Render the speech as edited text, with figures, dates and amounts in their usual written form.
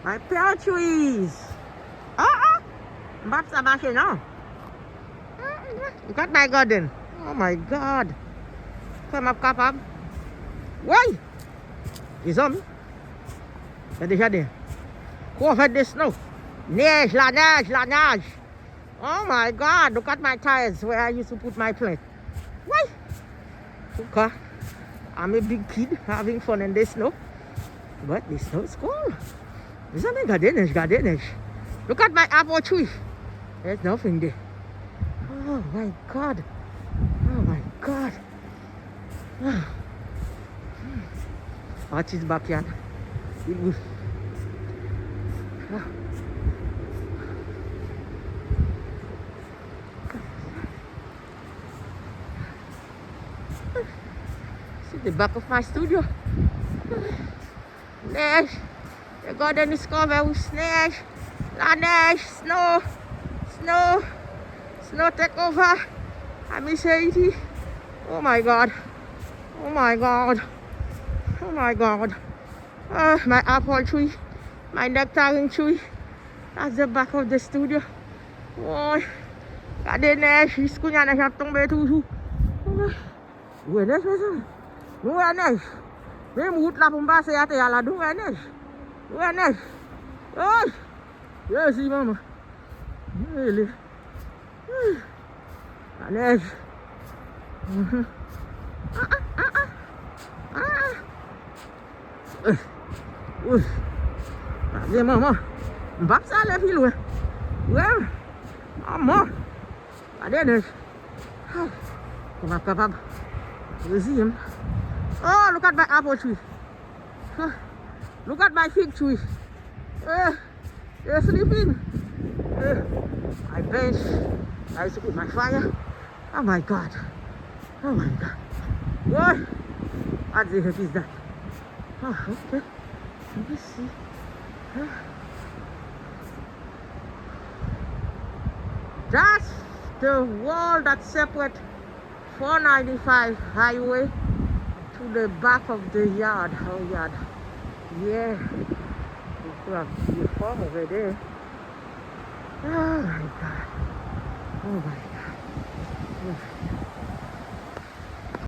My pear trees. Babs are back here now. Look at my garden. Oh my God. Come up, come up. Why? Is on me. Là déjà there. Go ahead this snow. Neige, la neige, la neige. Oh my God. Look at my tires where I used to put my plate. Why? Okay. I'm a big kid having fun in this snow. But this snow is cold. Isn't it? Garden. Look at my apple tree. There's nothing there. Oh my God. Oh my God. Watch his backyard. See the back of my studio. Neige. The garden is covered with neige. La neige, snow. Snow take over. I miss Haiti. Oh my God. Oh my God. Oh my God. My apple tree. My nectarine tree. That's the back of the studio. Oh, la neige. Risque la neige a tombé toujours. Où est la neige? Où est la neige? Même route là pour me passer à terre là. Où est la neige? Où est la neige? Oh! Yes, maman. Really? La neige. Allez, maman. On va pas aller plus loin. Ouais. Maman. La neige. On va capable. Vas-y. Oh, look at my apple tree. Look at my fig tree. You're sleeping. My bench. I used to put my fire. Oh my God. Oh my God. What? What the heck is that? Oh, okay. Let me see. That's the wall that separates 495 highway to the back of the yard. Oh, yard. Yeah. Your farm over there. Oh my God. Oh my God.